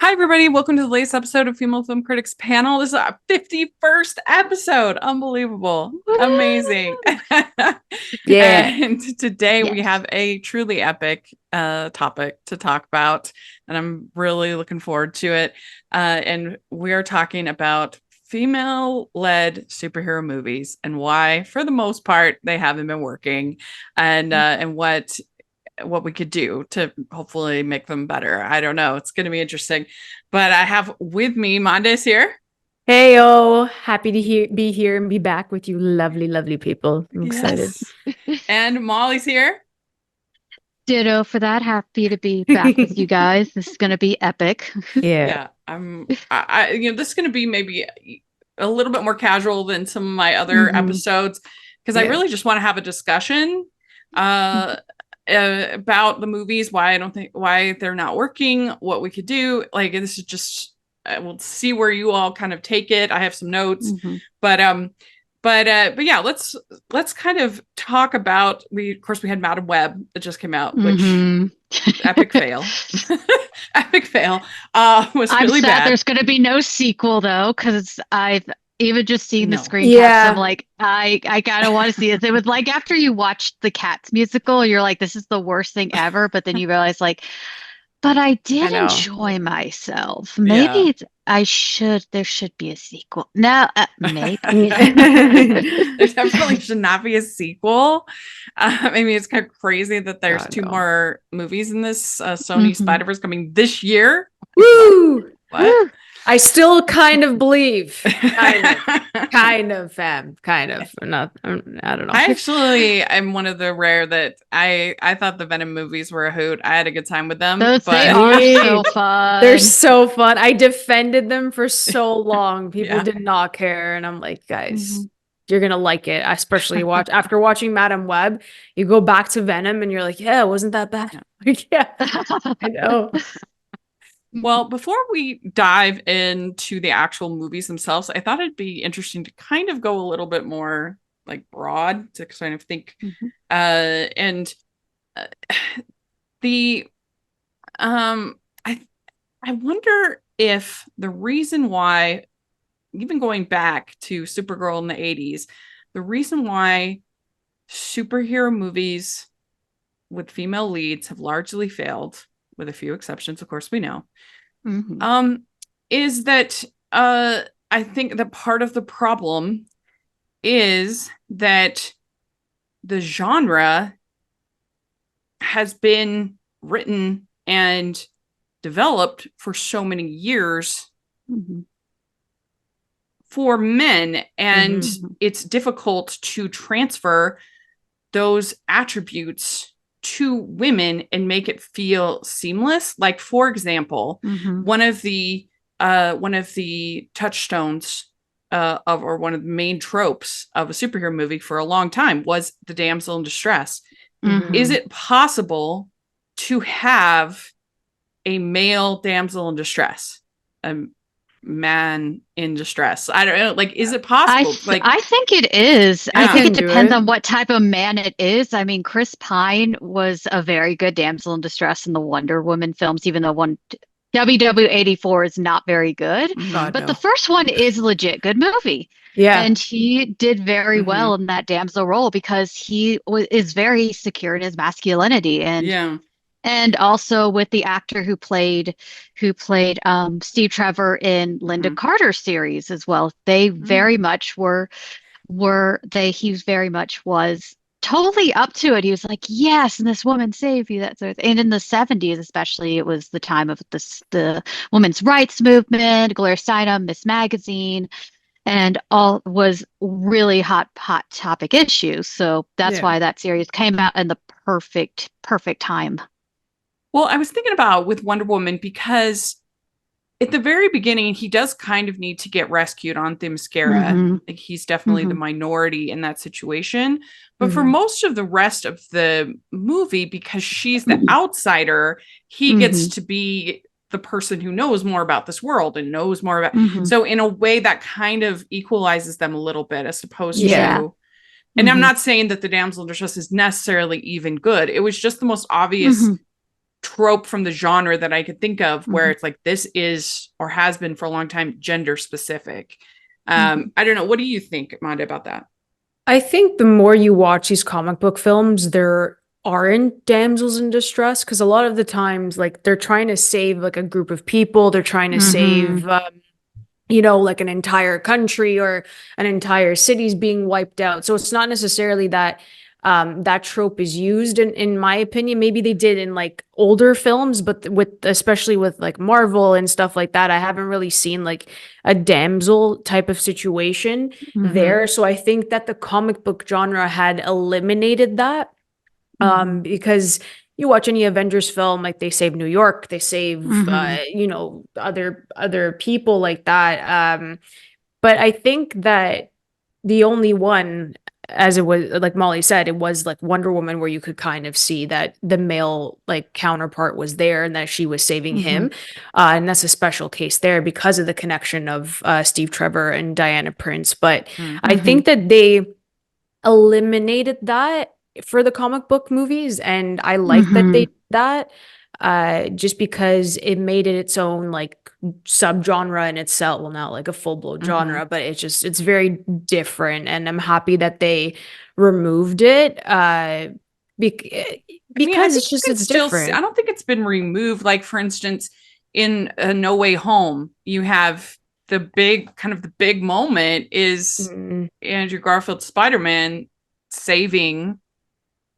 Hi, everybody. Welcome to the latest episode of Female Film Critics Panel. This is our 51st episode. Unbelievable. Amazing. Yeah. And today we Yes. have a truly epic topic to talk about, and I'm really looking forward to it. And we are talking about female-led superhero movies and why, for the most part, they haven't been working, and what we could do to hopefully make them better. I don't know. It's going to be interesting. But I have with me, Manda's here. Hey, happy to be here and be back with you lovely, lovely people. I'm excited. And Molly's here. Ditto for that. Happy to be back with you guys. This is going to be epic. Yeah. This is going to be maybe a little bit more casual than some of my other episodes, because I really just want to have a discussion about the movies, why they're not working, what we could do. Like, this is just, we'll see where you all kind of take it. I have some notes, but yeah, let's kind of talk about, of course we had Madam Web that just came out, which epic fail. Epic fail. Was I'm really sad bad. there's going to be no sequel though, because I've even just seen the screen Yeah. caps. I'm like, I kind of want to see it. It was like after you watched the Cats musical, you're like, this is the worst thing ever. But then you realize, like, but I did enjoy myself. Maybe there should be a sequel. No, maybe. There definitely should not be a sequel. I mean, it's kind of crazy that there's two more movies in this Sony Spider-Verse coming this year. Woo! What? I still kind of believe. Kind of, fam. Kind of. Not, I don't know. I actually am one of the rare that I thought the Venom movies were a hoot. I had a good time with them. They are so fun. They're so fun. I defended them for so long. People did not care. And I'm like, guys, you're going to like it. Especially after watching Madam Web, you go back to Venom and you're like, yeah, it wasn't that bad. Like, yeah, I know. Well, before we dive into the actual movies themselves, I thought it'd be interesting to kind of go a little bit more like broad to kind of think. I wonder if the reason why, even going back to Supergirl in the 80s, the reason why superhero movies with female leads have largely failed, with a few exceptions, of course, we know, is that I think that part of the problem is that the genre has been written and developed for so many years for men, and it's difficult to transfer those attributes to women and make it feel seamless. Like, for example, one of the touchstones or one of the main tropes of a superhero movie for a long time was the damsel in distress. Is it possible to have a male damsel in distress, a man in distress? I don't know. Like, is it possible? I think it is. I think it depends on what type of man it is. I mean, Chris Pine was a very good damsel in distress in the Wonder Woman films, even though WW84 is not very good. But the first one is a legit good movie. Yeah. And he did very well in that damsel role because he is very secure in his masculinity. And also with the actor who played Steve Trevor in Linda Carter's series as well. They very much he very much was totally up to it. He was like, yes, and this woman saved you, that sort of thing. And in the 70s, especially, it was the time of the women's rights movement, Gloria Steinem, Miss Magazine, and all was really hot topic issues. So that's why that series came out in the perfect time. Well, I was thinking about with Wonder Woman, because at the very beginning, he does kind of need to get rescued on Themyscira. Like, he's definitely the minority in that situation. But for most of the rest of the movie, because she's the outsider, he gets to be the person who knows more about this world and knows more about. So in a way, that kind of equalizes them a little bit, as opposed to. And I'm not saying that the damsel in distress is necessarily even good. It was just the most obvious trope from the genre that I could think of where it's like, this is, or has been for a long time, gender specific. I don't know. What do you think, Manda, about that? I think the more you watch these comic book films, there aren't damsels in distress, because a lot of the times, like, they're trying to save like a group of people. They're trying to save, you know, like an entire country or an entire city's being wiped out. So it's not necessarily that that trope is used in my opinion. Maybe they did in like older films, but especially with like Marvel and stuff like that, I haven't really seen like a damsel type of situation there. So I think that the comic book genre had eliminated that, because you watch any Avengers film, like they save New York, they save you know, other people like that. But I think that the only one, as it was, like Molly said, it was like Wonder Woman, where you could kind of see that the male like counterpart was there and that she was saving him. And that's a special case there because of the connection of Steve Trevor and Diana Prince. But I think that they eliminated that for the comic book movies, and I like that they did that, just because it made it its own like subgenre in itself. Well, not like a full-blown genre, but it's very different, and I'm happy that they removed it, because it's different. I don't think it's been removed. Like, for instance, in No Way Home, you have the big moment is Andrew Garfield's Spider-Man saving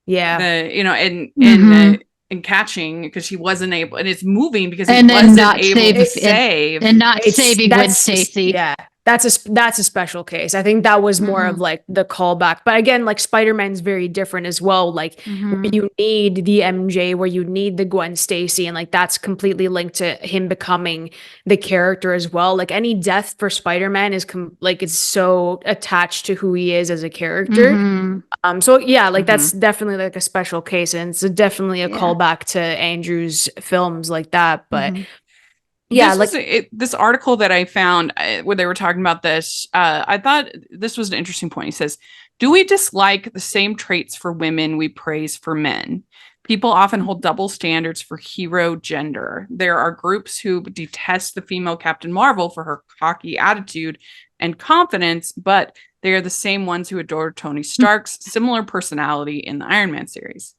the, you know, and catching, because he wasn't able, and it's moving because he wasn't able to save and not saving Gwen Stacy. Yeah, that's a special case. I think that was more of like the callback. But again, like Spider-Man's very different as well. Like where you need the MJ, where you need the Gwen Stacy, and like that's completely linked to him becoming the character as well. Like any death for Spider-Man is like it's so attached to who he is as a character. So yeah, like that's definitely like a special case, and it's definitely a callback to Andrew's films like that. But yeah, this article that I found where they were talking about this, I thought this was an interesting point. He says, "Do we dislike the same traits for women we praise for men? People often hold double standards for hero gender. There are groups who detest the female Captain Marvel for her cocky attitude and confidence, but they are the same ones who adore Tony Stark's similar personality in the Iron Man series."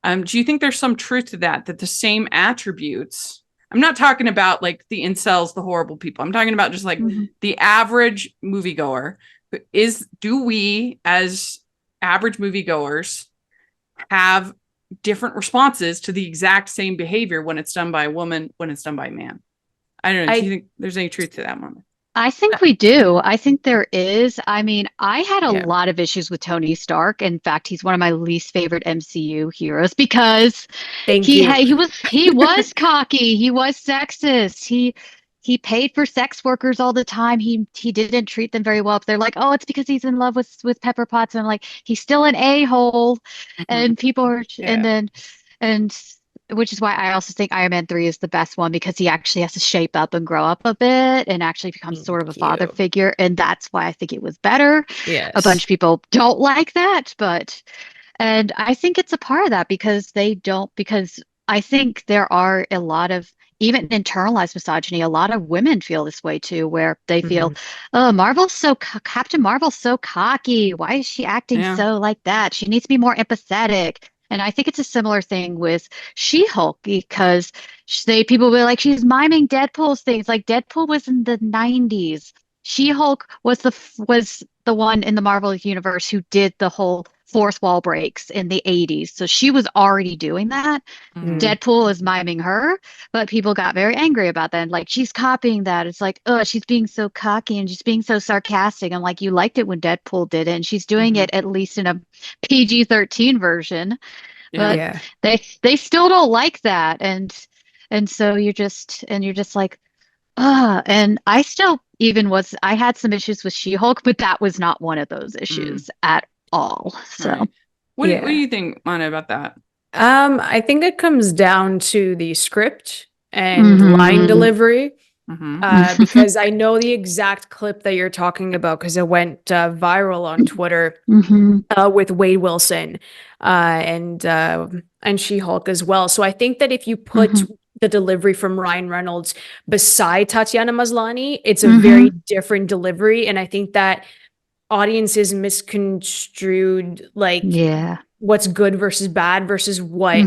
Do you think there's some truth to that the same attributes? I'm not talking about like the incels, the horrible people. I'm talking about just like the average moviegoer. Do we, as average moviegoers, have different responses to the exact same behavior when it's done by a woman, when it's done by a man? I don't know. Do you think there's any truth to that, Mama? I think we do. I think there is. I mean, I had a lot of issues with Tony Stark. In fact, he's one of my least favorite MCU heroes because he was cocky. He was sexist. He paid for sex workers all the time. He didn't treat them very well. But they're like, oh, it's because he's in love with Pepper Potts. And I'm like, he's still an a-hole. And people are and which is why I also think Iron Man 3 is the best one, because he actually has to shape up and grow up a bit and actually become sort of a father figure. And that's why I think it was better. Yes. A bunch of people don't like that, and I think it's a part of that because I think there are a lot of even internalized misogyny. A lot of women feel this way too, where they feel, oh, Captain Marvel's so cocky. Why is she acting so like that? She needs to be more empathetic. And I think it's a similar thing with She-Hulk, because people were like, she's miming Deadpool's things. Like Deadpool was in the 90s. She-Hulk was the one in the Marvel universe who did the whole fourth wall breaks in the 80s. So she was already doing that. Deadpool is miming her, but people got very angry about that. And like, she's copying that. It's like, oh, she's being so cocky and just being so sarcastic. I'm like, you liked it when Deadpool did it, and she's doing it at least in a PG-13 version. But they still don't like that. And so you're just like, and I still I had some issues with She-Hulk, but that was not one of those issues at all. So right. What do you think, Mana, about that? I think it comes down to the script and line delivery. because I know the exact clip that you're talking about because it went viral on Twitter with Wade Wilson and She-Hulk as well. So I think that if you put the delivery from Ryan Reynolds beside Tatiana Maslany, it's a very different delivery, and I think that audiences misconstrued like what's good versus bad versus what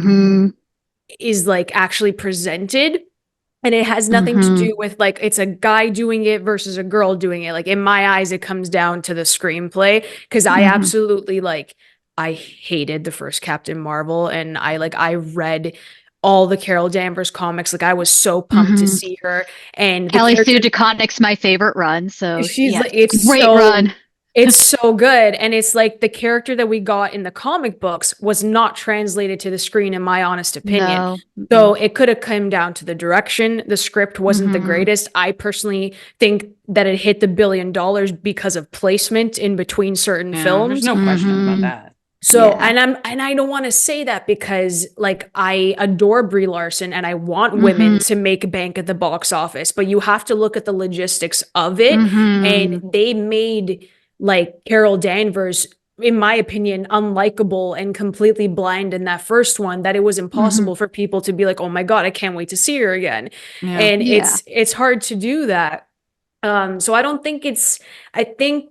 is like actually presented. And it has nothing to do with like it's a guy doing it versus a girl doing it. Like in my eyes, it comes down to the screenplay because I absolutely like I hated the first Captain Marvel, and I read all the Carol Danvers comics. Like I was so pumped to see her. And Kelly Sue DeConnick's my favorite run. So she's like, it's great so run. It's so good. And it's like the character that we got in the comic books was not translated to the screen, in my honest opinion. No. So it could have come down to the direction. The script wasn't the greatest. I personally think that it hit the $1 billion because of placement in between certain films. There's no question about that. So, and I don't want to say that because like I adore Brie Larson and I want women to make bank at the box office, but you have to look at the logistics of it. And they made like Carol Danvers, in my opinion, unlikable and completely blind in that first one, that it was impossible for people to be like, oh my God, I can't wait to see her again. And it's hard to do that. So I don't think I think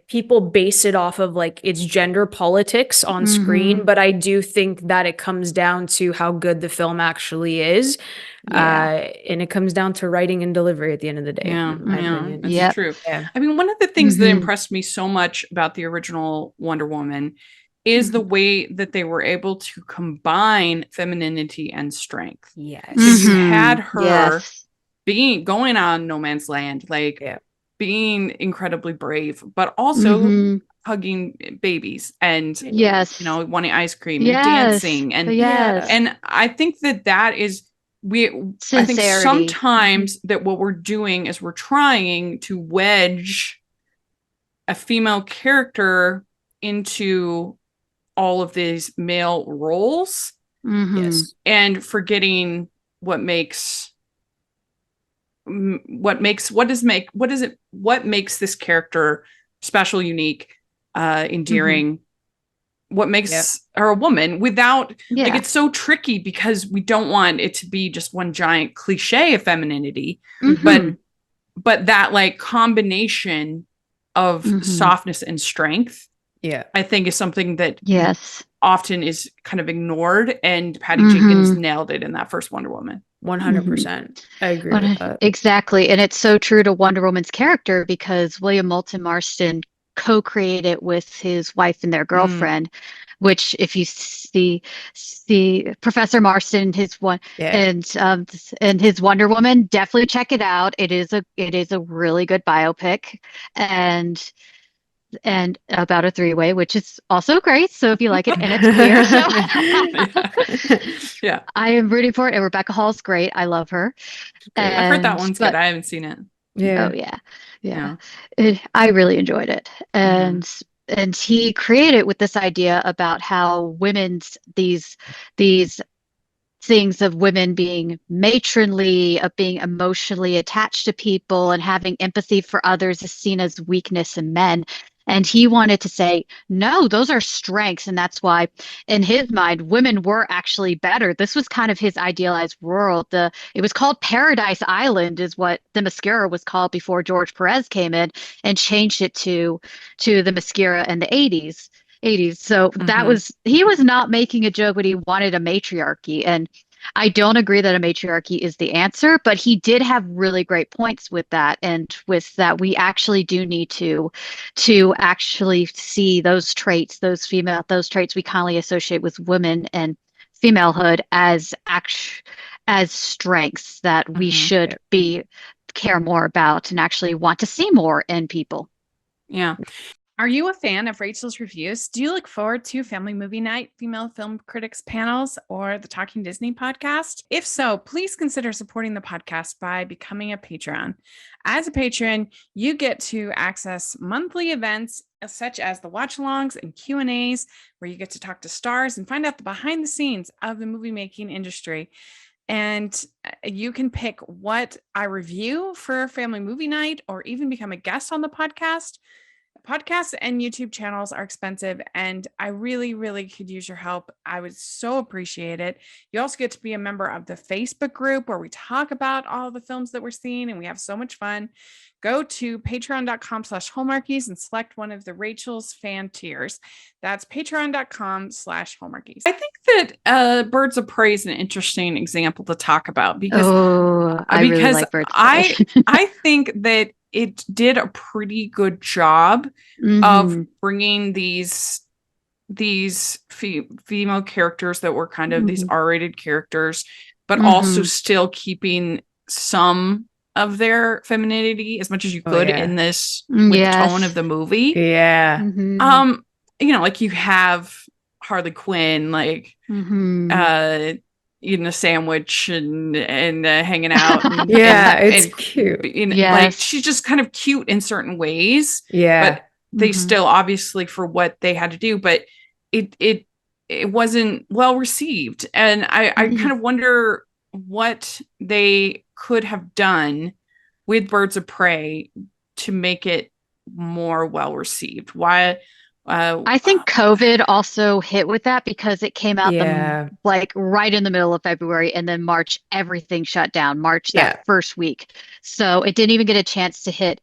people base it off of like it's gender politics on screen, but I do think that it comes down to how good the film actually is. And it comes down to writing and delivery at the end of the day. In my opinion. That's true. I mean, one of the things that impressed me so much about the original Wonder Woman is the way that they were able to combine femininity and strength. Yes. So you had her going on no man's land, like being incredibly brave, but also hugging babies and wanting ice cream and dancing and I think that is I think sometimes that what we're doing is we're trying to wedge a female character into all of these male roles and forgetting what makes this character special, unique, endearing, what makes her a woman without like it's so tricky because we don't want it to be just one giant cliche of femininity, but that like combination of softness and strength I think is something that often is kind of ignored, and Patty Jenkins nailed it in that first Wonder Woman. 100%. I agree with that. Exactly. And it's so true to Wonder Woman's character because William Moulton Marston co-created with his wife and their girlfriend, which if you see Professor Marston, and his Wonder Woman, definitely check it out. It is a really good biopic and about a three-way, which is also great. So if you like it, and it's queer, so I am rooting for it. And Rebecca Hall's great. I love her. I've heard that one's good. I haven't seen it. I really enjoyed it, and he created with this idea about how these things of women being matronly, of being emotionally attached to people and having empathy for others is seen as weakness in men. And he wanted to say, no, those are strengths. And that's why, in his mind, women were actually better. This was kind of his idealized world. It was called Paradise Island, is what the Mascara was called before George Perez came in and changed it to the Mascara in the 80s. So he was not making a joke, but he wanted a matriarchy. And I don't agree that a matriarchy is the answer, but he did have really great points with that. And with that, we actually do need to actually see those traits, those traits we commonly associate with women and femalehood as strengths that we should care more about and actually want to see more in people. Yeah. Are you a fan of Rachel's Reviews? Do you look forward to Family Movie Night, Female Film Critics Panels, or the Talking Disney podcast? If so, please consider supporting the podcast by becoming a patron. As a patron, you get to access monthly events such as the watch-alongs and Q&As, where you get to talk to stars and find out the behind the scenes of the movie making industry. And you can pick what I review for family movie night or even become a guest on the podcast. Podcasts and YouTube channels are expensive, and I really, really could use your help. I would so appreciate it. You also get to be a member of the Facebook group where we talk about all the films that we're seeing, and we have so much fun. Go to patreon.com/Hallmarkies and select one of the Rachel's fan tiers. That's patreon.com/Hallmarkies. I think that Birds of Prey is an interesting example to talk about because I really like Birds of Prey. I think that it did a pretty good job of bringing these female characters that were kind of these R-rated characters, but also still keeping some of their femininity as much as you could in this with the tone of the movie. Yeah. You know, like you have Harley Quinn, like eating a sandwich and hanging out. And, it's cute. Like she's just kind of cute in certain ways. Yeah. But they still obviously for what they had to do, but it wasn't well received. And I kind of wonder what they could have done with Birds of Prey to make it more well received. Why? I think COVID also hit with that because it came out like right in the middle of February, and then March, everything shut down. March, that first week. So it didn't even get a chance to hit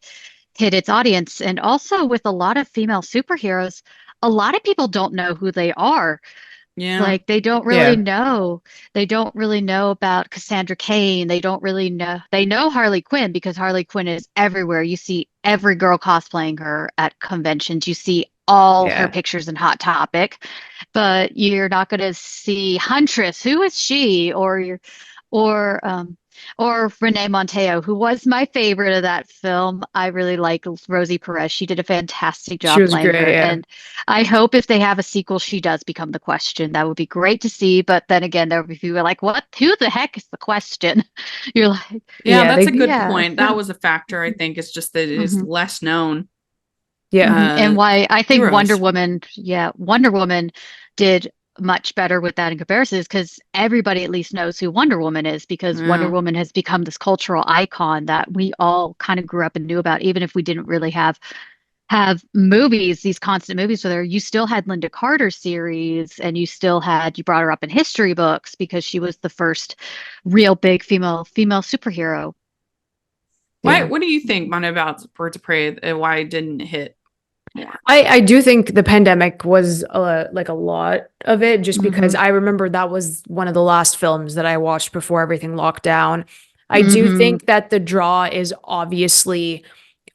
its audience. And also with a lot of female superheroes, a lot of people don't know who they are. Yeah. Like they don't really know. They don't really know about Cassandra Cain. They don't really know. They know Harley Quinn because Harley Quinn is everywhere. You see every girl cosplaying her at conventions. You see all her pictures in Hot Topic, but you're not going to see Huntress. Who is she? Or Renee Montejo, who was my favorite of that film. I really like Rosie Perez. She did a fantastic job playing her. And I hope if they have a sequel, she does become the Question. That would be great to see. But then again, there would be people like, what? Who the heck is the Question? You're like, that's a good point. That was a factor, I think. It's just that it is less known. And why I think Wonder Woman did much better with that in comparison is because everybody at least knows who Wonder Woman is, because Wonder Woman has become this cultural icon that we all kind of grew up and knew about, even if we didn't really have movies, these constant movies with her. You still had Linda Carter series, and you brought her up in history books because she was the first real big female superhero. What do you think, Manda, about Birds of Prey and why it didn't hit? I do think the pandemic was like a lot of it, just because I remember that was one of the last films that I watched before everything locked down. I do think that the draw is obviously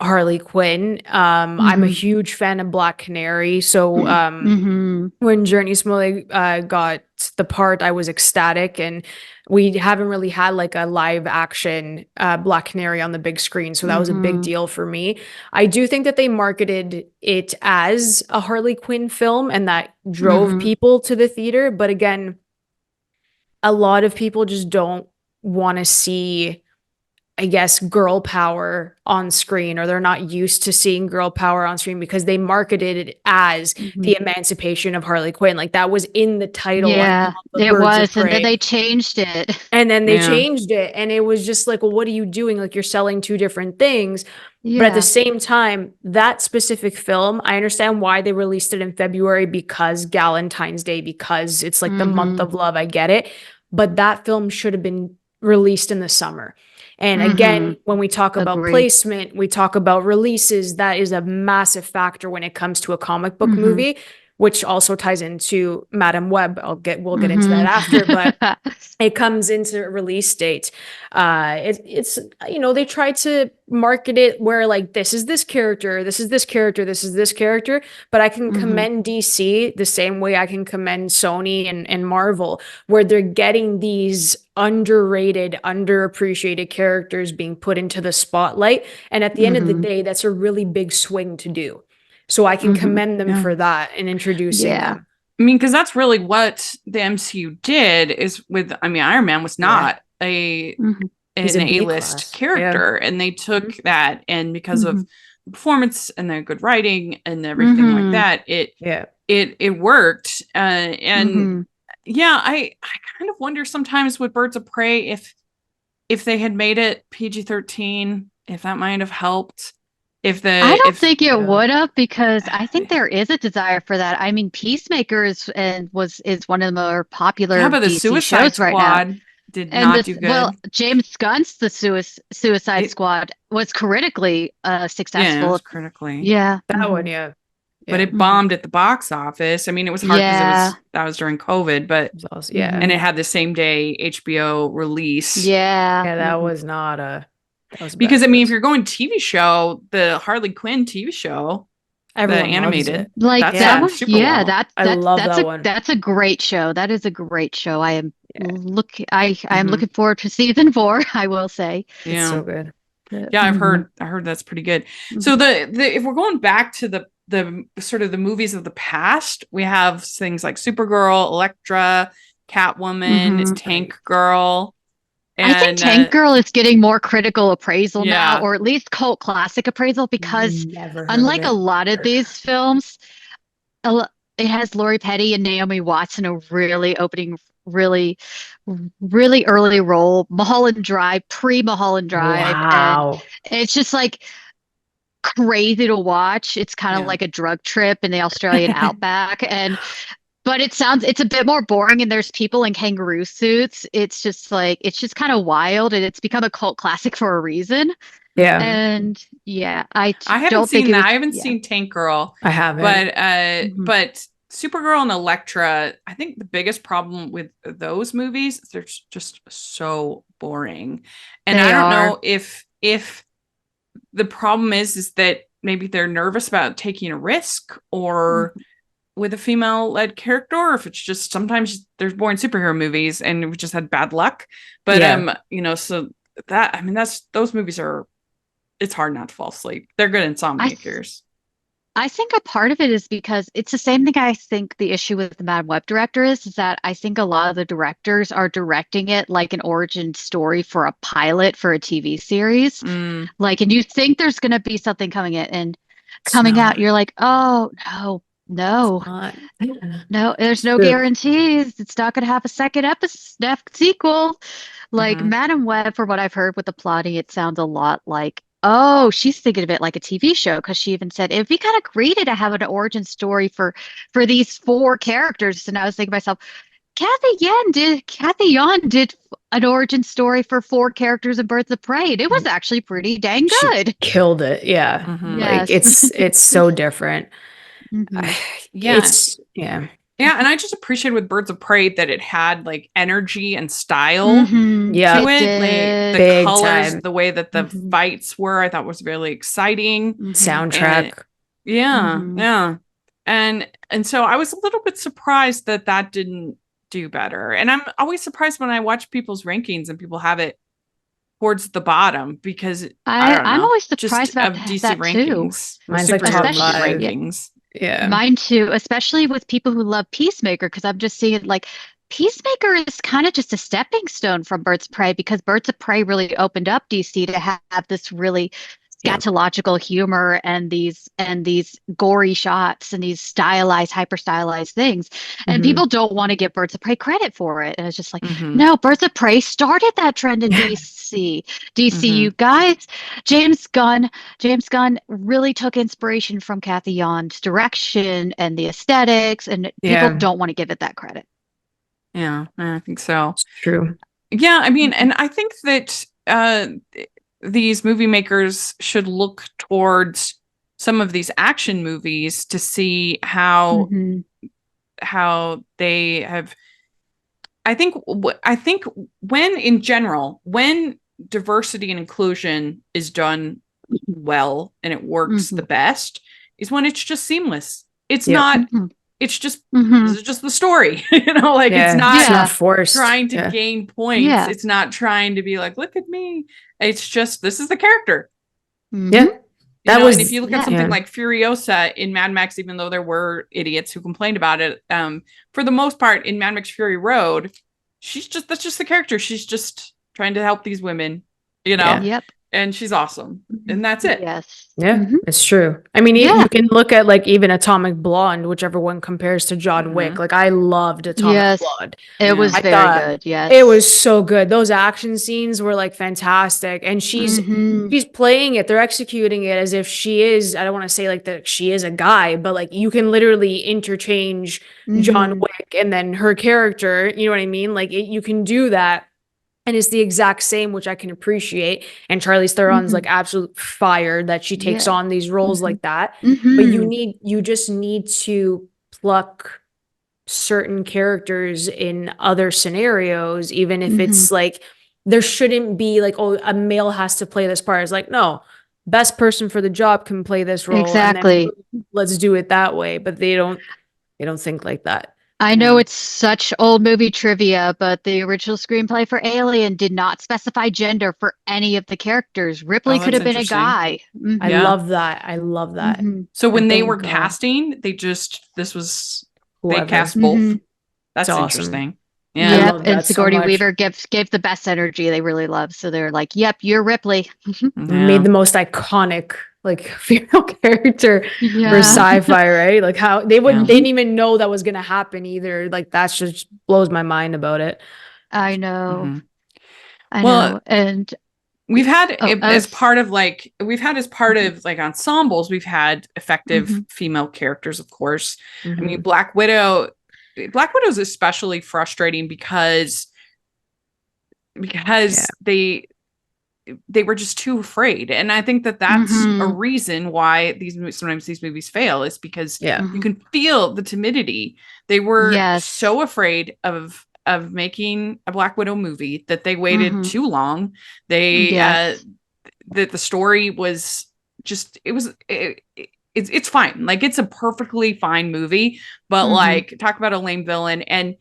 Harley Quinn. I'm a huge fan of Black Canary. So when Journey Smollett got the part, I was ecstatic. And we haven't really had like a live action Black Canary on the big screen. So that was a big deal for me. I do think that they marketed it as a Harley Quinn film, and that drove people to the theater. But again, a lot of people just don't want to see, I guess, girl power on screen, or they're not used to seeing girl power on screen because they marketed it as the emancipation of Harley Quinn. Like that was in the title. Yeah, it was. And then they changed it. And then they changed it. And it was just like, well, what are you doing? Like you're selling two different things. But at the same time, that specific film, I understand why they released it in February, because Galentine's Day, because it's like the month of love. I get it. But that film should have been released in the summer. And again, when we talk about placement, we talk about releases, that is a massive factor when it comes to a comic book movie, which also ties into Madam Web. We'll get into that after, but it comes into release date. It's they try to market it where like this is this character, this is this character, this is this character. But I can commend DC the same way I can commend Sony and Marvel, where they're getting these underrated, underappreciated characters being put into the spotlight. And at the end of the day, that's a really big swing to do. So I can commend them for that and introducing them. I mean, because that's really what the MCU did is with, I mean, Iron Man was not an A-list character. And they took that, and because of the performance and the good writing and everything like that, it worked. And I kind of wonder sometimes with Birds of Prey if they had made it PG-13, if that might have helped. I don't think it would have, because I think there is a desire for that. I mean, Peacemaker is one of the more popular but the DC Suicide shows right now. Squad did And not do good. James Gunn's The Suicide Squad was critically successful. Yeah, it was critically. Yeah. That one, yeah. But it bombed at the box office. I mean, it was hard because that was during COVID, but and it had the same day HBO release. Yeah. Yeah, that was not a because I mean, if you're going TV show, the Harley Quinn TV show, everyone the animated, like that was super well. I love that one. That's a great show. That is a great show. I am looking forward to season 4, I will say. It's so good. Yeah, I heard that's pretty good. So the if we're going back to the sort of the movies of the past, we have things like Supergirl, Elektra, Catwoman, Tank Girl. And, I think Tank Girl is getting more critical appraisal now, or at least cult classic appraisal, because unlike a lot of these films, it has Lori Petty and Naomi Watts in a really early role. Mulholland Drive, pre-Mulholland Drive. Wow. And it's just like crazy to watch. It's kind of like a drug trip in the Australian outback. But it's a bit more boring, and there's people in kangaroo suits. It's just kind of wild, and it's become a cult classic for a reason. Yeah. And I haven't seen that. I haven't seen Tank Girl. I haven't. But Supergirl and Elektra, I think the biggest problem with those movies, they're just so boring. And I don't know if the problem is that maybe they're nervous about taking a risk or with a female-led character, or if it's just sometimes there's boring superhero movies and we just had bad luck. But so that, I mean, those movies are, it's hard not to fall asleep. They're good insomnia makers. I think a part of it is because it's the same thing. I think the issue with the Mad Web director is that I think a lot of the directors are directing it like an origin story for a pilot for a TV series. Like, and you think there's going to be something coming out. You're like, oh, no, there's no guarantees. It's not going to have a second sequel. Like Madam Web, for what I've heard with the plotting, it sounds a lot like, oh, she's thinking of it like a TV show, because she even said it'd be kind of greedy to have an origin story for these 4 characters. And I was thinking to myself, Kathy Yan did an origin story for 4 characters in Birds of Prey. It was actually pretty dang good. She killed it. Yeah. Like it's so different. Yeah, and I just appreciate with Birds of Prey that it had like energy and style to it. Like, the big colors, time. The way that the fights were, I thought was really exciting. Soundtrack. And so I was a little bit surprised that didn't do better. And I'm always surprised when I watch people's rankings and people have it towards the bottom, because I'm always surprised about DC that rankings. Too. Mine's like top 5 rankings. Yeah, mine too, especially with people who love Peacemaker, because I'm just seeing like Peacemaker is kind of just a stepping stone from Birds of Prey, because Birds of Prey really opened up DC to have this really scatological humor and these gory shots and these stylized, hyper stylized things. And people don't want to give Birds of Prey credit for it. And it's just like, no, Birds of Prey started that trend in DC. You guys, James Gunn really took inspiration from Kathy Yan's direction and the aesthetics, and people don't want to give it that credit. Yeah, I think so. It's true. Yeah, I mean, and I think that these movie makers should look towards some of these action movies to see how they have. I think when in general, when diversity and inclusion is done well and it works the best, is when it's just seamless. It's not. It's just this is just the story, like it's not forced. Trying to gain points. Yeah. It's not trying to be like, look at me. It's just, this is the character. Yeah. And if you look at something like Furiosa in Mad Max, even though there were idiots who complained about it, for the most part in Mad Max Fury Road, that's just the character. She's just trying to help these women, Yep. and she's awesome. And that's it. Yes. Yeah, it's true. I mean, Yeah. you can look at like even Atomic Blonde, whichever one compares to John Wick. Like I loved Atomic Blonde. It was I very thought good. Yes. it was so good. Those action scenes were like fantastic. And she's playing it. They're executing it as if she is, I don't want to say like that she is a guy, but like you can literally interchange John Wick and then her character, you know what I mean? Like you can do that. And it's the exact same, which I can appreciate. And Charlize Theron's like absolute fire that she takes on these roles like that. But you just need to pluck certain characters in other scenarios, even if it's like there shouldn't be like, oh, a male has to play this part. It's like, no, best person for the job can play this role. Exactly. And then let's do it that way. But they don't think like that. I know it's such old movie trivia, but the original screenplay for Alien did not specify gender for any of the characters. Ripley could have been a guy. I love that. I love that. So when they were casting, they cast both. That's awesome. Interesting. Yeah. And Sigourney Weaver gave the best energy they really love. So they're like, yep, you're Ripley. Made the most iconic like female character for sci-fi, right? Like how they didn't even know that was gonna happen either. Like that just blows my mind about it. I know. I know. And we've had as part of ensembles, we've had effective female characters, of course. I mean, Black Widow is especially frustrating because they were just too afraid. And I think that's a reason why sometimes these movies fail, is because you can feel the timidity. They were so afraid of making a Black Widow movie that they waited too long. That the story was just, it's fine. Like it's a perfectly fine movie, but like talk about a lame villain, and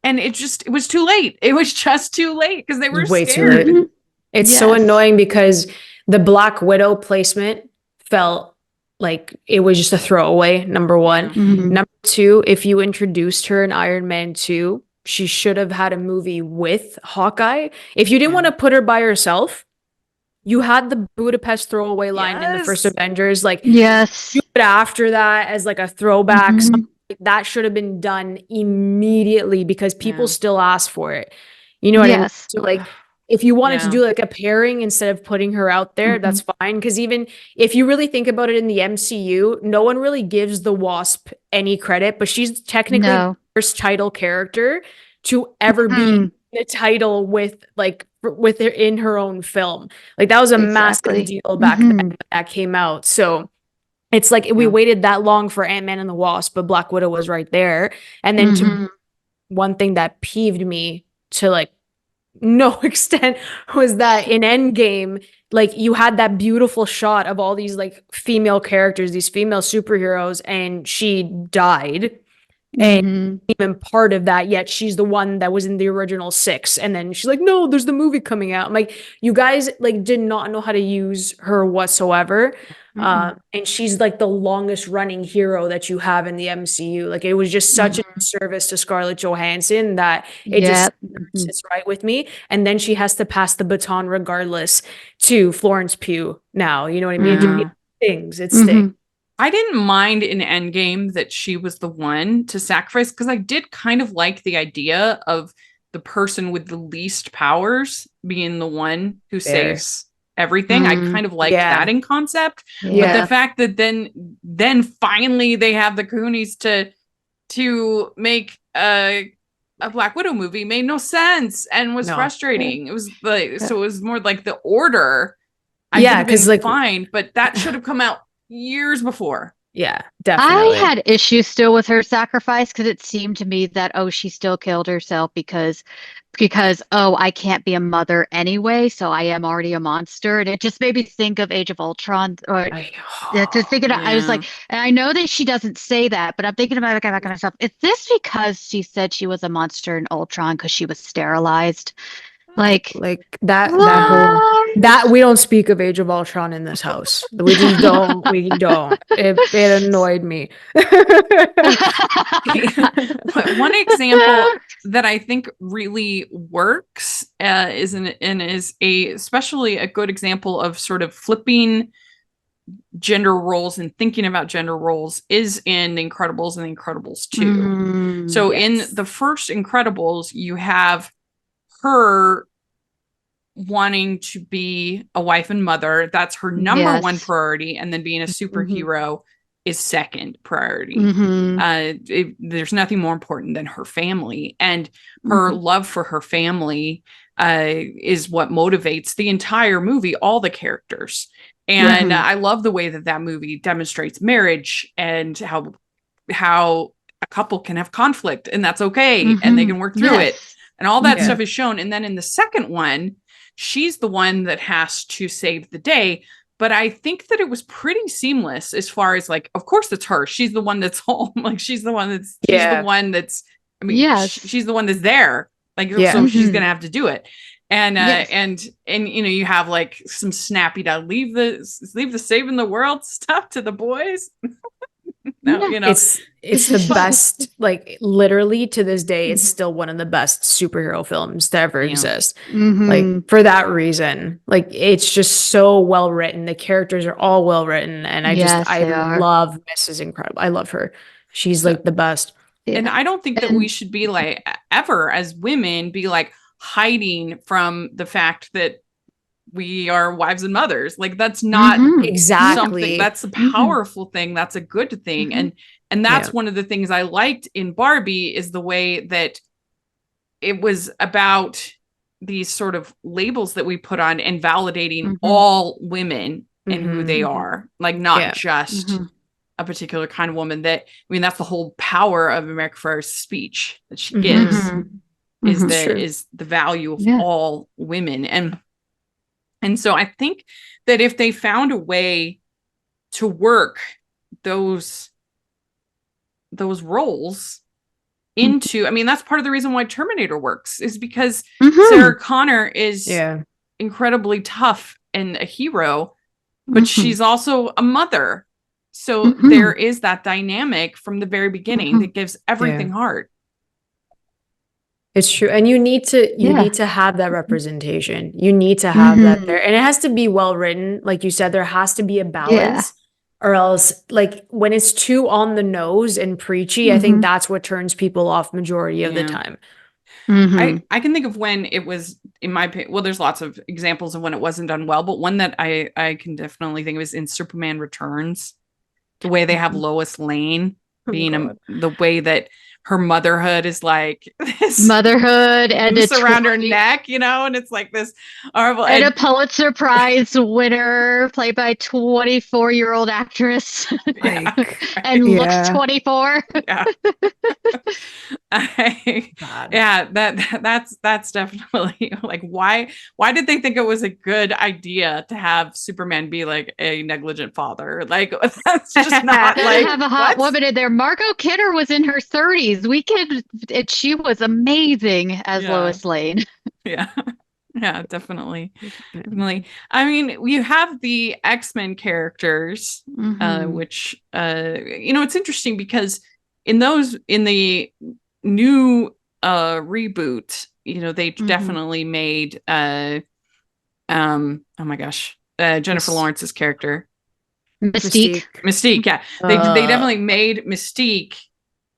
it was too late. It was just too late because they were way scared. Too late. It's so annoying because the Black Widow placement felt like it was just a throwaway, number one. Number two, if you introduced her in Iron Man 2, she should have had a movie with Hawkeye. If you didn't want to put her by herself, you had the Budapest throwaway line in the first Avengers. Like, do it after that as like a throwback. That should have been done immediately because people still ask for it. You know what I mean? So like, if you wanted to do like a pairing instead of putting her out there, that's fine. Because even if you really think about it in the MCU, no one really gives the Wasp any credit, but she's technically the first title character to ever be in a title with her in her own film. Like that was a massive deal back then when that came out. So it's like we waited that long for Ant-Man and the Wasp, but Black Widow was right there. And then one thing that peeved me to like no extent was that in Endgame, like you had that beautiful shot of all these like female characters, these female superheroes, and she died. And even part of that, yet she's the one that was in the original 6. And then she's like, no, there's the movie coming out. I'm like, you guys like did not know how to use her whatsoever. And she's like the longest running hero that you have in the MCU. Like it was just such a service to Scarlett Johansson that it just sits right with me. And then she has to pass the baton regardless to Florence Pugh now. You know what I mean? It stings. I didn't mind in Endgame that she was the one to sacrifice, because I did kind of like the idea of the person with the least powers being the one who saves everything. I kind of liked that in concept. But the fact that then finally they have the Goonies to make a Black Widow movie made no sense and was frustrating. It was like so it was more like the order. Because like fine, but that should have come out years before. Yeah, definitely. I had issues still with her sacrifice because it seemed to me that she still killed herself because I can't be a mother anyway, so I am already a monster. And it just made me think of Age of Ultron, or to think of I was like, and I know that she doesn't say that, but I'm thinking about it back myself. Is this because she said she was a monster in Ultron because she was sterilized? Like that whole that we don't speak of Age of Ultron in this house. We just don't. We don't. It annoyed me. One example that I think really works is especially a good example of sort of flipping gender roles and thinking about gender roles is in The Incredibles and The Incredibles 2. So in the first Incredibles, you have her wanting to be a wife and mother. That's her number one priority. And then being a superhero is second priority. There's nothing more important than her family. And her love for her family is what motivates the entire movie, all the characters. And I love the way that movie demonstrates marriage and how a couple can have conflict and that's okay. And they can work through it. And all that stuff is shown. And then in the second one, she's the one that has to save the day. But I think that it was pretty seamless as far as like, of course it's her. She's the one that's home. Like she's the one that's, she's the one that's, I mean, she's the one that's there. Like, so she's going to have to do it. And and you know, you have like some snappy to leave the saving the world stuff to the boys. No, you know, it's the best. Like literally to this day, it's still one of the best superhero films to ever exist. Like for that reason, like it's just so well written. The characters are all well written, and I love Mrs. Incredible. I love her. She's like the best. And I don't think that we should be like ever as women be like hiding from the fact that we are wives and mothers. Like that's not something, that's a powerful thing. That's a good thing. And that's one of the things I liked in Barbie is the way that it was about these sort of labels that we put on and validating all women and who they are, like not just a particular kind of woman. That, I mean, that's the whole power of America First speech that she gives is the value of all women. And so I think that if they found a way to work those roles into, I mean, that's part of the reason why Terminator works is because Sarah Connor is incredibly tough and a hero, but she's also a mother. So there is that dynamic from the very beginning that gives everything heart. It's true. And you need to have that representation. You need to have that there. And it has to be well written. Like you said, there has to be a balance or else like when it's too on the nose and preachy, I think that's what turns people off majority of the time. I can think of when it was, in my opinion, well, there's lots of examples of when it wasn't done well, but one that I can definitely think of is in Superman Returns, the way they have Lois Lane being the way that her motherhood is like this motherhood and it's around her neck, you know, and it's like this horrible. And a Pulitzer Prize winner played by a 24-year-old actress and looks 24. That's definitely like why did they think it was a good idea to have Superman be like a negligent father? Like that's just not like have a hot woman in there. Margot Kidder was in her 30s. She was amazing as Lois Lane. Yeah, definitely. I mean, you have the X-Men characters, which you know, it's interesting because in the new reboot, you know, they definitely made oh my gosh, Jennifer Lawrence's character Mystique. Yeah, they definitely made Mystique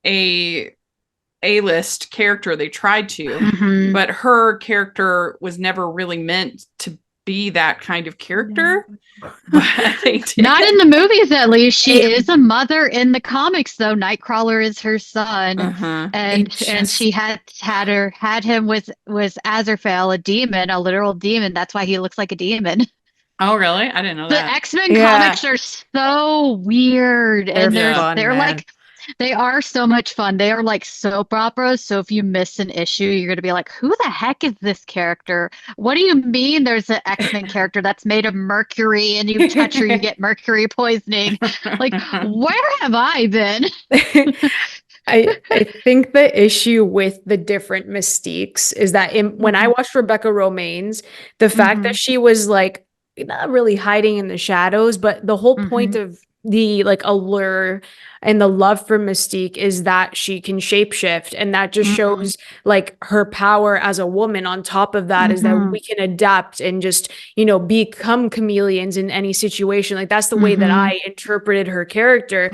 A-list character. They tried to, but her character was never really meant to be that kind of character. But they did. Not in the movies, at least. She is a mother in the comics, though. Nightcrawler is her son, and she had him was Azrael, a demon, a literal demon. That's why he looks like a demon. Oh, really? I didn't know that. The X-Men comics are so weird, and they're like. They are so much fun. They are like soap operas. So if you miss an issue, you're going to be like, who the heck is this character? What do you mean there's an X-Men character that's made of mercury and you touch her, you get mercury poisoning? Like, where have I been? I think the issue with the different Mystiques is that when I watched Rebecca Romaine's, the fact that she was like not really hiding in the shadows, but the whole point of the like allure and the love for Mystique is that she can shapeshift, and that just shows like her power as a woman. On top of that is that we can adapt and just, you know, become chameleons in any situation. Like that's the way that I interpreted her character.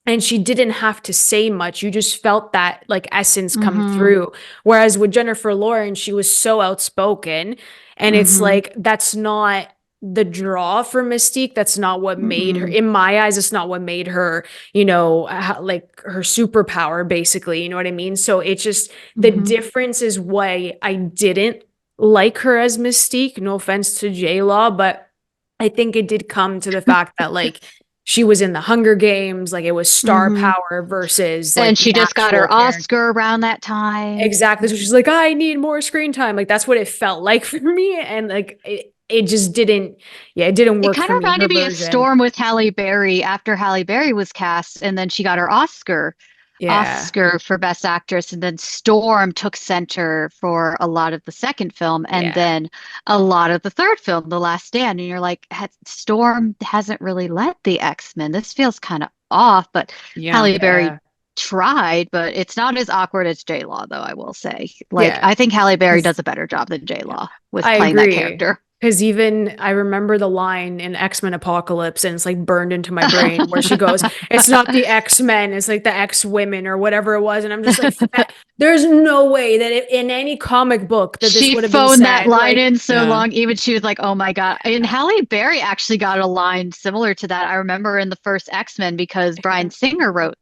And she didn't have to say much. You just felt that like essence come through. Whereas with Jennifer Lawrence, she was so outspoken. And it's like, that's not the draw for Mystique. That's not what made her, in my eyes, it's not what made her, you know, like her superpower, basically. You know what I mean? So it's just the difference is why I didn't like her as Mystique. No offense to J-Law, but I think it did come to the fact that like she was in the Hunger Games, like it was star power versus like, and she just got her character. Oscar around that time. Exactly. So she's like, I need more screen time. Like that's what it felt like for me. And like it just didn't, it didn't work It kind for of me. reminded me of Storm with Halle Berry after Halle Berry was cast, and then she got her Oscar for Best Actress, and then Storm took center for a lot of the second film, and then a lot of the third film, The Last Stand. And you're like, Storm hasn't really led the X-Men. This feels kind of off, but Halle Berry tried, but it's not as awkward as J-Law, though, I will say. Like, I think Halle Berry does a better job than J-Law with playing that character. Because even I remember the line in X-Men Apocalypse, and it's like burned into my brain where she goes, it's not the X-Men, it's like the X-Women or whatever it was. And I'm just like, there's no way that in any comic book that this would have been said. She phoned that line in so long, even she was like, oh my God. And Halle Berry actually got a line similar to that. I remember in the first X-Men, because Bryan Singer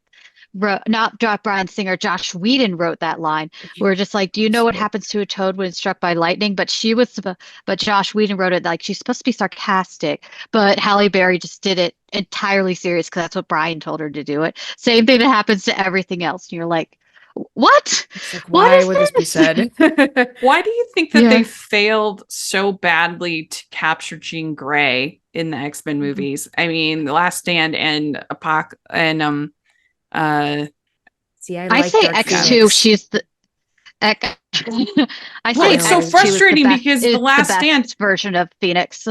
not Bryan Singer, Josh Whedon wrote that line. We're just like, do you know what happens to a toad when it's struck by lightning? But Josh Whedon wrote it like she's supposed to be sarcastic, but Halle Berry just did it entirely serious because that's what Bryan told her to do it. Same thing that happens to everything else. And you're like, what? Like, why would this be said? Why do you think that they failed so badly to capture Jean Grey in the X-Men movies? I mean, The Last Stand and I say X2. She's the X. I say it's so frustrating because The Last Stand version of Phoenix.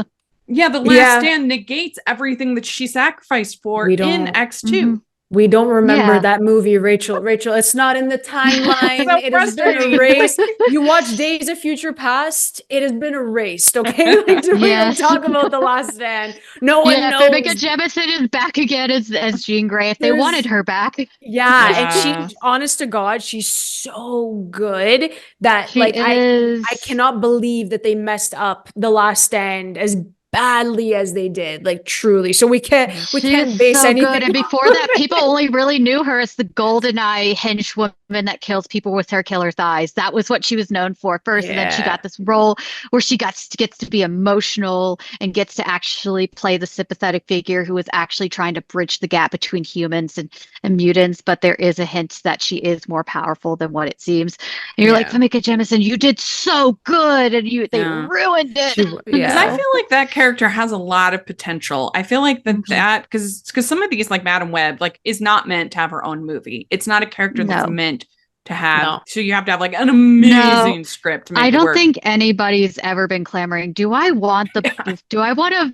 Yeah, The Last Stand negates everything that she sacrificed for in X2. We don't remember that movie, Rachel. Rachel, it's not in the timeline. So it has been erased. You watch Days of Future Past, it has been erased, okay? Like, do we even talk about The Last Stand? No one knows. Famke Jemison is back again as Jean Grey if they wanted her back. And she, honest to God, she's so good that I cannot believe that they messed up The Last Stand as badly as they did, like truly. So we can't base anything. Good. And before that, people only really knew her as the GoldenEye henchwoman that kills people with her killer thighs. That was what she was known for first. And then she got this role where she gets to be emotional and gets to actually play the sympathetic figure who is actually trying to bridge the gap between humans and mutants. But there is a hint that she is more powerful than what it seems. And you're like, Famke Jemison, you did so good, and they ruined it. Because I feel like that character has a lot of potential. I feel like that because some of these, like Madam Web, like is not meant to have her own movie. It's not a character that's meant to have. So you have to have like an amazing script to make it work. Think anybody's ever been clamoring, do I want a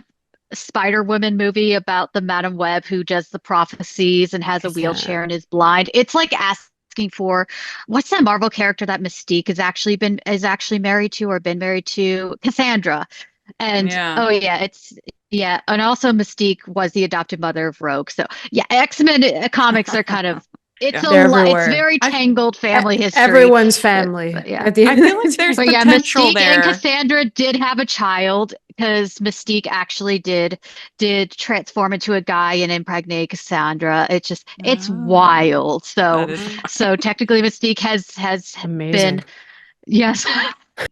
Spider-Woman movie about the Madam Web who does the prophecies and has a wheelchair and is blind? It's like asking for, what's that Marvel character that Mystique is actually married to or been married to? Cassandra. And and also Mystique was the adopted mother of Rogue. So X-Men comics are kind of it's very tangled family history. Everyone's family. I feel like there's potential Mystique there. And Cassandra did have a child because Mystique actually did transform into a guy and impregnate Cassandra. It's wild. So technically Mystique has been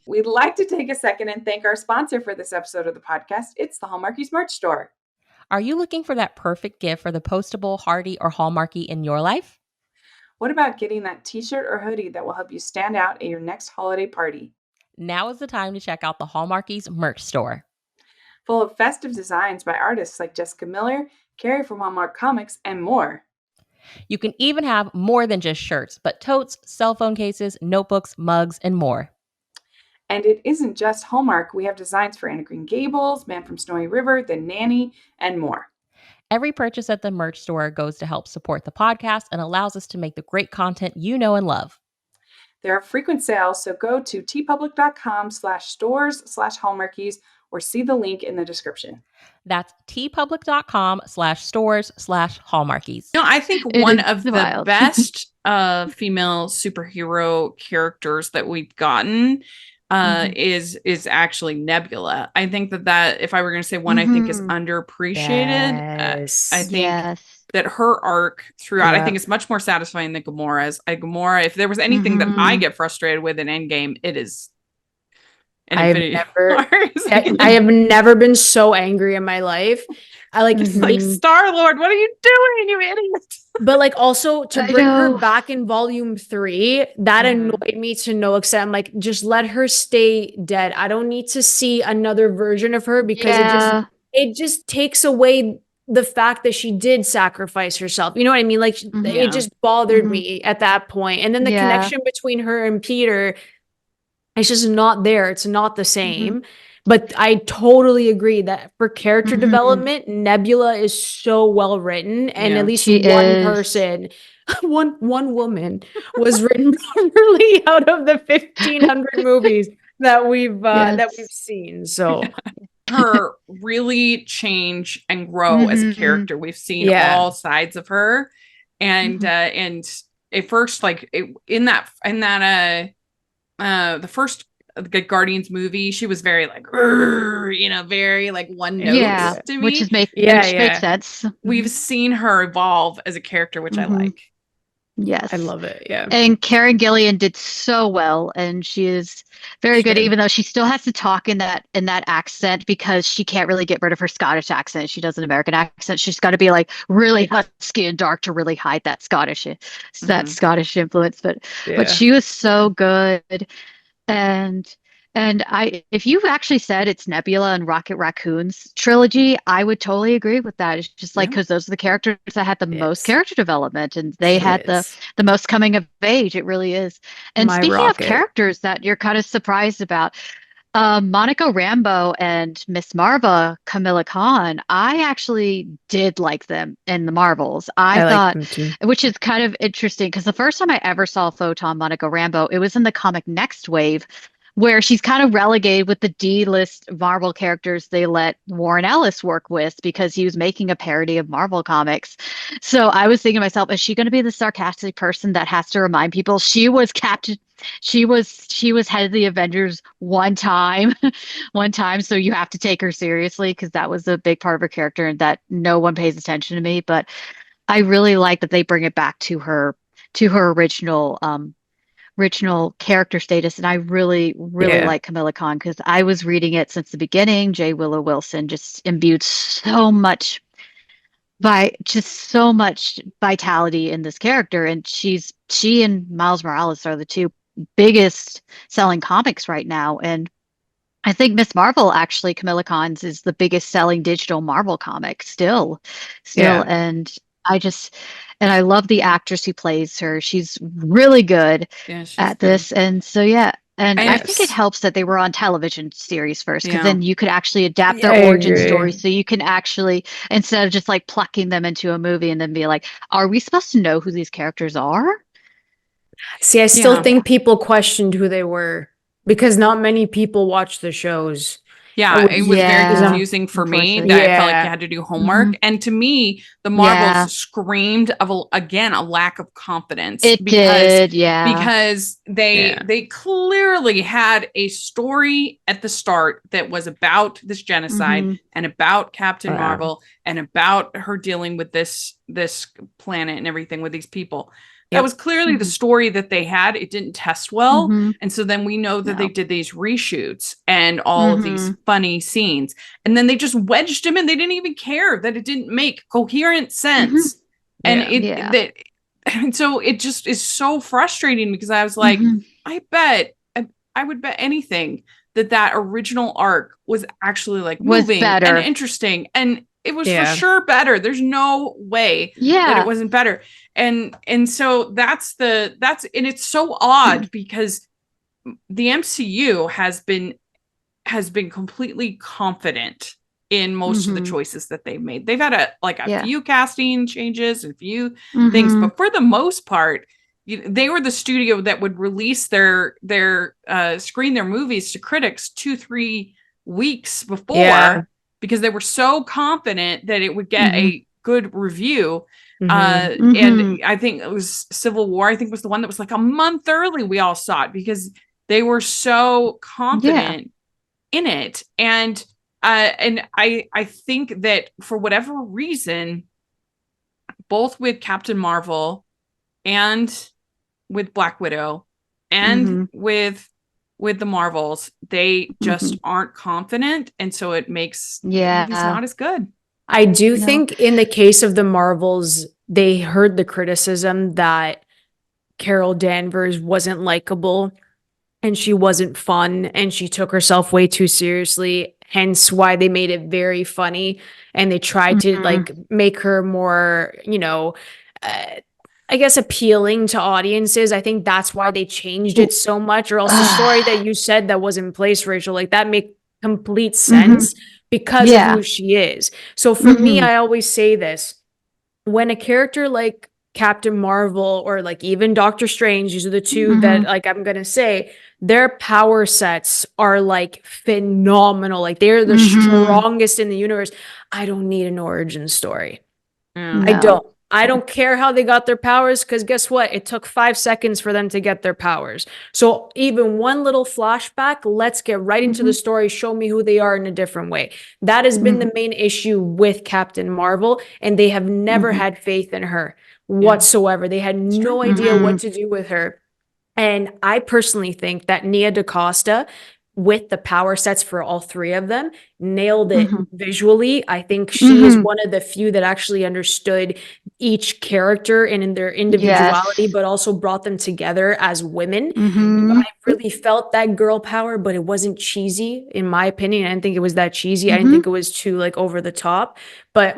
We'd like to take a second and thank our sponsor for this episode of the podcast. It's the Hallmarkies merch store. Are you looking for that perfect gift for the postable, Hardy, or Hallmarky in your life? What about getting that t-shirt or hoodie that will help you stand out at your next holiday party? Now is the time to check out the Hallmarkies merch store. Full of festive designs by artists like Jessica Miller, Carrie from Hallmark Comics, and more. You can even have more than just shirts, but totes, cell phone cases, notebooks, mugs, and more. And it isn't just Hallmark. We have designs for Anna Green Gables, Man from Snowy River, The Nanny, and more. Every purchase at the merch store goes to help support the podcast and allows us to make the great content you know and love. There are frequent sales, so go to tpublic.com/stores/hallmarkies or see the link in the description. That's tpublic.com/stores/hallmarkies. No, I think one of the best female superhero characters that we've gotten is actually Nebula. I think that if I were going to say one I think is underappreciated, I think that her arc throughout, I think it's much more satisfying than Gamora's. Gamora, if there was anything that I get frustrated with in Endgame, it is I have never been so angry in my life. I like Star-Lord, what are you doing, you idiot? But like also to bring her back in volume 3, that annoyed me to no extent. I'm like, just let her stay dead. I don't need to see another version of her because it just takes away the fact that she did sacrifice herself. You know what I mean? Like it just bothered me at that point. And then the connection between her and Peter, it's just not there. It's not the same. But I totally agree that for character development, Nebula is so well written, and at least one person, one woman was written properly out of the 1,500 movies that we've seen. So her really change and grow as a character. We've seen all sides of her, and at first, like in that the first Guardians movie, she was very like, very like one note to me, which makes sense. We've seen her evolve as a character, which I like. Yes, I love it. Yeah, and Karen Gillan did so well, and she is very good, even though she still has to talk in that accent because she can't really get rid of her Scottish accent. She does an American accent. She's got to be like really husky and dark to really hide that Scottish influence. But she was so good. And if you've actually said it's Nebula and Rocket Raccoon's trilogy, I would totally agree with that. It's just like, because those are the characters that had the most character development, and they had the most coming of age. It really is. And speaking of characters that you're kind of surprised about, Monica Rambeau and Miss Marva, Camilla Khan, I actually did like them in the Marvels. I thought, which is kind of interesting, because the first time I ever saw Photon Monica Rambeau, it was in the comic Next Wave, where she's kind of relegated with the D-list Marvel characters they let Warren Ellis work with because he was making a parody of Marvel comics. So I was thinking to myself, is she going to be the sarcastic person that has to remind people she was head of the Avengers one time, so you have to take her seriously, because that was a big part of her character and that no one pays attention to me. But I really like that they bring it back to her original character status, and I really like Camilla Khan, because I was reading it since the beginning. J. Willow Wilson just imbued so much vitality in this character, and she and Miles Morales are the two biggest selling comics right now. And I think Miss Marvel, actually, Camilla Khan's is the biggest selling digital Marvel comic still. And I love the actress who plays her. She's really good at this. And so, and I think it helps that they were on television series first, because then you could actually adapt their origin story. So you can actually, instead of just like plucking them into a movie and then be like, are we supposed to know who these characters are? See, I still think people questioned who they were, because not many people watch the shows. Yeah, it was very confusing for me that I felt like you had to do homework. And to me, the Marvels screamed of a lack of confidence. Because they clearly had a story at the start that was about this genocide and about Captain Marvel and about her dealing with this planet and everything with these people. That was clearly the story that they had. It didn't test well. And so then we know that they did these reshoots and all of these funny scenes. And then they just wedged him in. They didn't even care that it didn't make coherent sense. And and so it just is so frustrating, because I was like, I would bet anything that original arc was actually like moving and interesting. And it was for sure better. There's no way that it wasn't better. And so and it's so odd because the MCU has been completely confident in most of the choices that they've made. They've had a few casting changes and a few things, but for the most part, they were the studio that would release their screen their movies to critics 2-3 weeks before because they were so confident that it would get a good review. And I think it was Civil War, I think was the one that was like a month early we all saw it because they were so confident in it. And I think that for whatever reason, both with Captain Marvel and with Black Widow and with the Marvels, they just aren't confident, and so it makes movies not as good. I do think in the case of the Marvels, they heard the criticism that Carol Danvers wasn't likable and she wasn't fun and she took herself way too seriously, hence why they made it very funny and they tried to like make her more, I guess appealing to audiences. I think that's why they changed it so much, or else the story that you said that was in place, Rachel, like that make complete sense because of who she is. So for me, I always say this, when a character like Captain Marvel or like even Doctor Strange, these are the two that like I'm gonna say, their power sets are like phenomenal. Like they're the strongest in the universe. I don't need an origin story. I don't care how they got their powers, because guess what? It took 5 seconds for them to get their powers. So even one little flashback, let's get right into the story. Show me who they are in a different way. That has been the main issue with Captain Marvel, and they have never had faith in her whatsoever. They had no idea what to do with her. And I personally think that Nia DaCosta, with the power sets for all three of them, nailed it visually. I think she is one of the few that actually understood each character and in their individuality, but also brought them together as women. I really felt that girl power, but it wasn't cheesy, in my opinion. I didn't think it was that cheesy. I didn't think it was too like over the top. But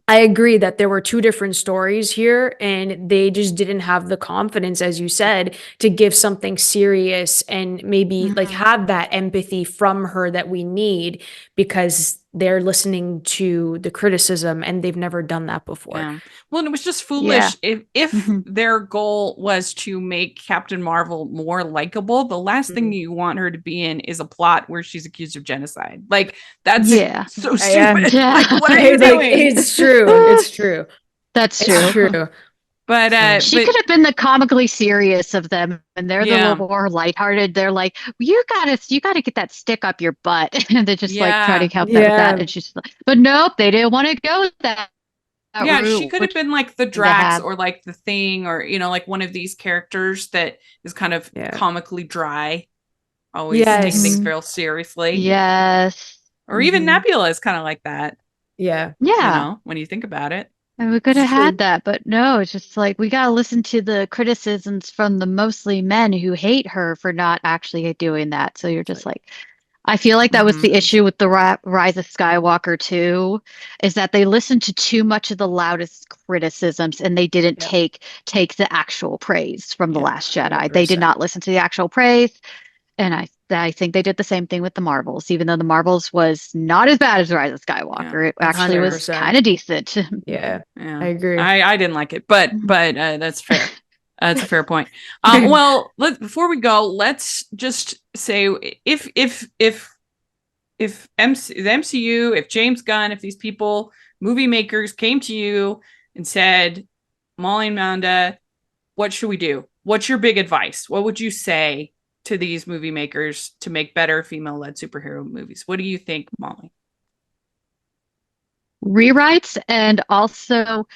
I agree that there were two different stories here, and they just didn't have the confidence, as you said, to give something serious and maybe like have that empathy from her that we need, because they're listening to the criticism and they've never done that before. Well, and it was just foolish. If their goal was to make Captain Marvel more likable, the last thing you want her to be in is a plot where she's accused of genocide. Like that's so stupid. Like, what are you doing? It's true. It's true. That's true. It's true. But she could have been the comically serious of them, and they're the little more lighthearted. They're like, you gotta get that stick up your butt, and they just like try to help that with that. And she's like, but nope, they didn't want to go with that. She could have been like the Drax or like the Thing, or like one of these characters that is kind of comically dry, always taking things real seriously. Or even Nebula is kind of like that. When you think about it. And we could have had that, but no, it's just like we got to listen to the criticisms from the mostly men who hate her for not actually doing that. So you're just like, I feel like that was the issue with the Rise of Skywalker too, is that they listened to too much of the loudest criticisms and they didn't take the actual praise from The Last Jedi. 100%. They did not listen to the actual praise. And I think they did the same thing with the Marvels, even though the Marvels was not as bad as Rise of Skywalker. It actually 100%. Was kind of decent. I agree. I didn't like it, but that's fair. That's a fair point. Well, before we go, let's just say if the MCU, if James Gunn, if these people, movie makers, came to you and said, Molly and Manda, what should we do? What's your big advice? What would you say to these movie makers to make better female-led superhero movies? What do you think, Molly? Rewrites, and also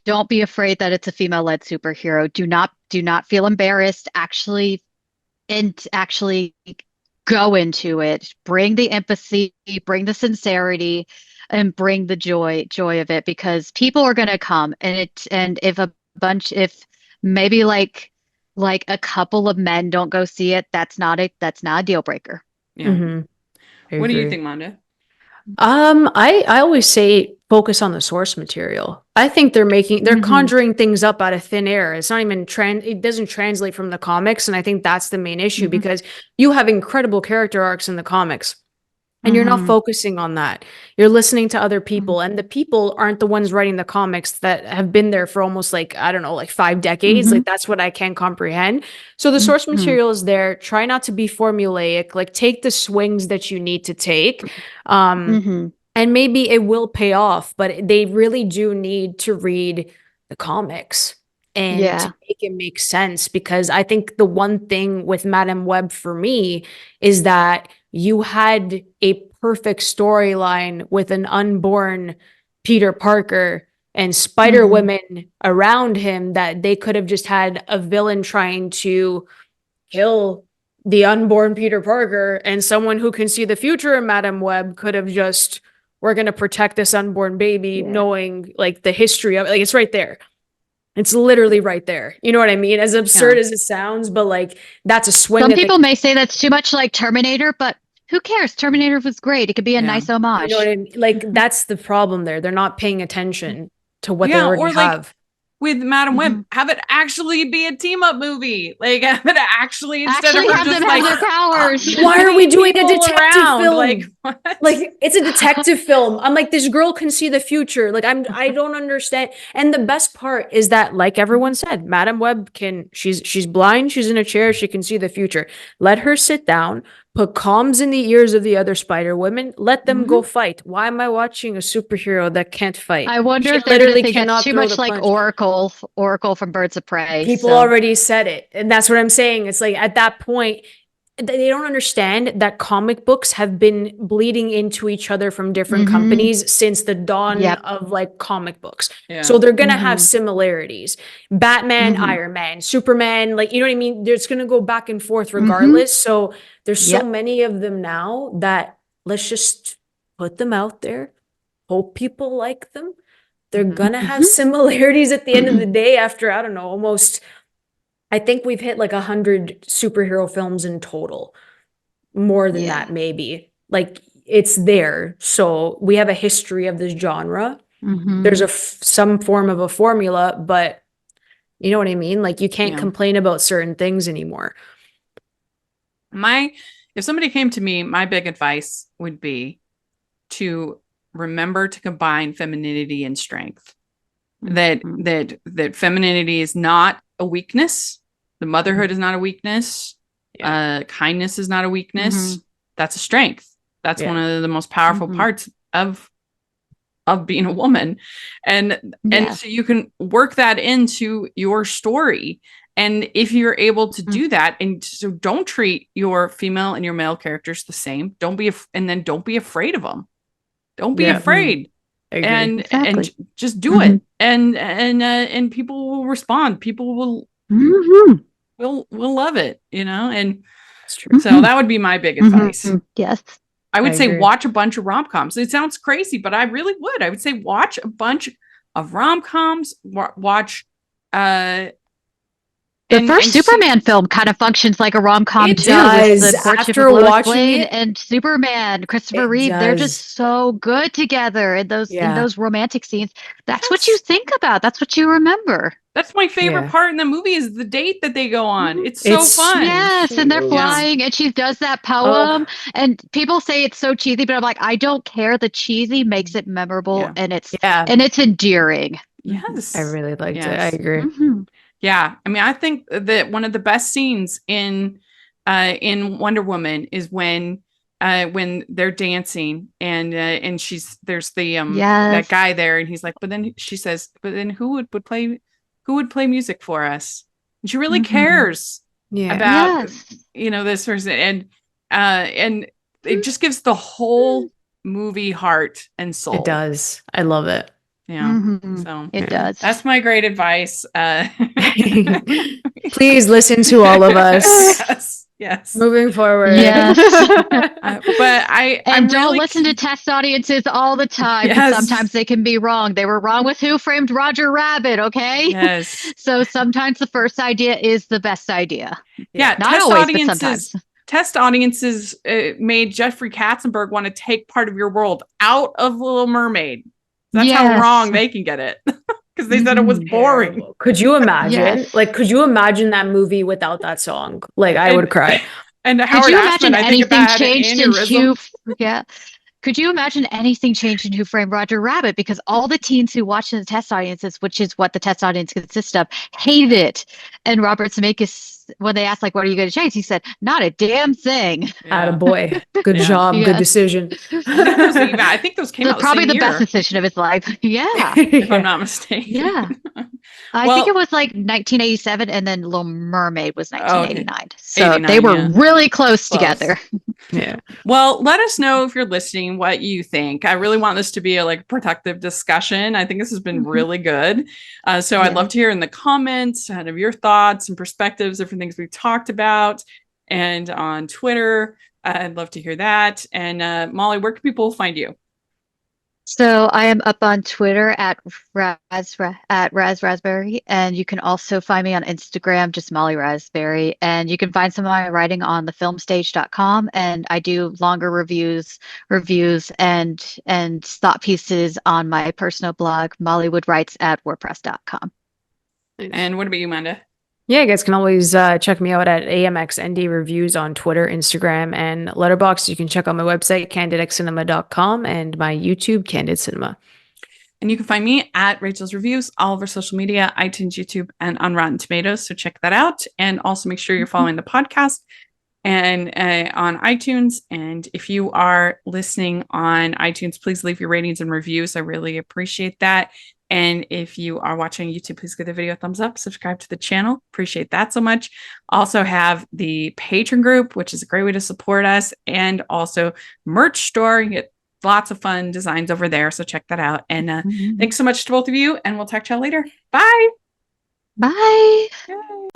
don't be afraid that it's a female-led superhero. Do not feel embarrassed. Actually go into it. Bring the empathy, bring the sincerity, and bring the joy of it, because people are going to come, and if maybe like a couple of men don't go see it, that's not a deal breaker. What do you think, Manda? I always say focus on the source material. I think they're conjuring things up out of thin air. It's not even it doesn't translate from the comics, and I think that's the main issue because you have incredible character arcs in the comics. And you're not focusing on that. You're listening to other people, and the people aren't the ones writing the comics that have been there for almost like, I don't know, like 5 decades. Like that's what I can't comprehend. So the source material is there. Try not to be formulaic. Like take the swings that you need to take. And maybe it will pay off, but they really do need to read the comics and to make it make sense. Because I think the one thing with Madam Web for me is that you had a perfect storyline with an unborn Peter Parker and Spider-Women around him, that they could have just had a villain trying to kill the unborn Peter Parker, and someone who can see the future in Madam Web could have just, we're going to protect this unborn baby, knowing like the history of it. Like it's right there. It's literally right there. You know what I mean? As absurd as it sounds, but like that's a swing. Some people may say that's too much like Terminator, but who cares? Terminator was great. It could be a nice homage. You know what I mean? Like that's the problem there. They're not paying attention to what they already have. Like, with Madam Web, have it actually be a team up movie. Like have it actually instead of have just them like have their powers. Why are we doing a detective film? Like, what? Like it's a detective film. I'm like, this girl can see the future. Like I don't understand. And the best part is that, like everyone said, Madam Web she's blind, she's in a chair, she can see the future. Let her sit down, put comms in the ears of the other Spider-Women, let them go fight. Why am I watching a superhero that can't fight? I wonder if they're literally think it's too much like Oracle from Birds of Prey. People already said it. And that's what I'm saying. It's like at that point, they don't understand that comic books have been bleeding into each other from different companies since the dawn of like comic books. So they're going to have similarities. Batman, Iron Man, Superman, like, you know what I mean? There's going to go back and forth regardless. So there's so many of them now that let's just put them out there. Hope people like them. They're going to have similarities at the end of the day after, I don't know, almost... I think we've hit like 100 superhero films in total. More than that, maybe. Like, it's there. So we have a history of this genre. There's some form of a formula, but you know what I mean? Like, you can't complain about certain things anymore. If somebody came to me, my big advice would be to remember to combine femininity and strength. That femininity is not a weakness. The motherhood is not a weakness. Kindness is not a weakness. That's a strength. That's one of the most powerful parts of being a woman. And so you can work that into your story. And if you're able to do that, and so don't treat your female and your male characters the same. Don't be afraid of them. Don't be afraid. And just do it. And people will respond. People will we'll love it, you know. And that's true. So that would be my big advice. Yes, I would say watch a bunch of rom-coms. It sounds crazy, but I really would. I would say watch a bunch of rom-coms. Watch the first Superman film kind of functions like a rom-com too. It does. After watching it, and Superman, Christopher Reeve, they're just so good together in those romantic scenes. That's what you think about. That's what you remember. That's my favorite part in the movie is the date that they go on. It's so fun. Yes, and they're flying, and she does that poem, and people say it's so cheesy, but I'm like, I don't care. The cheesy makes it memorable, and it's endearing. Yes, I really liked it. I agree. Yeah, I mean, I think that one of the best scenes in Wonder Woman is when they're dancing and there's the that guy there, and he's like, but then she says, but then who would play music for us? And she really cares about this person, and it just gives the whole movie heart and soul. It does. I love it. Yeah. So it does. That's my great advice. Please listen to all of us. Yes. Moving forward. Yes. But don't really listen to test audiences all the time. Yes. Sometimes they can be wrong. They were wrong with Who Framed Roger Rabbit, okay? Yes. So sometimes the first idea is the best idea. Yeah. Not always, but sometimes. test audiences made Jeffrey Katzenberg want to take part of your world out of Little Mermaid. That's how wrong they can get it. Because they said it was boring. Could you imagine? Like, could you imagine that movie without that song? Like, I would cry. And Could you imagine anything changed in Who? Yeah. Could you imagine anything changed in Who Framed Roger Rabbit? Because all the teens who watched the test audiences, which is what the test audience consists of, hated it. And Robert Zemeckis, when they asked, like, what are you going to change? He said, not a damn thing. Yeah. Attaboy. Good job. Good decision. I think those came out probably the year. Best decision of his life. Yeah. If I'm not mistaken. Yeah. I think it was like 1987, and then Little Mermaid was 1989. Okay. So they were really close together. Yeah. Well, let us know if you're listening what you think. I really want this to be a productive discussion. I think this has been really good. So I'd love to hear in the comments kind of your thoughts and perspectives, different things we've talked about, and on Twitter. I'd love to hear that. And Molly, where can people find you? So I am up on Twitter at Raspberry, and you can also find me on Instagram, just Molly Raspberry, and you can find some of my writing on thefilmstage.com, and I do longer reviews and thought pieces on my personal blog, Mollywoodwrites at wordpress.com. And what about you, Manda? Yeah, you guys can always check me out at AMXND Reviews on Twitter, Instagram, and Letterboxd. You can check out my website, candidxcinema.com, and my YouTube, Candid Cinema. And you can find me at Rachel's Reviews, all of our social media, iTunes, YouTube, and on Rotten Tomatoes. So check that out. And also make sure you're following the podcast and on iTunes. And if you are listening on iTunes, please leave your ratings and reviews. I really appreciate that. And if you are watching YouTube, please give the video a thumbs up, subscribe to the channel. Appreciate that so much. Also have the Patreon group, which is a great way to support us, and also merch store. You get lots of fun designs over there. So check that out. And thanks so much to both of you. And we'll talk to y'all later. Bye. Bye. Yay.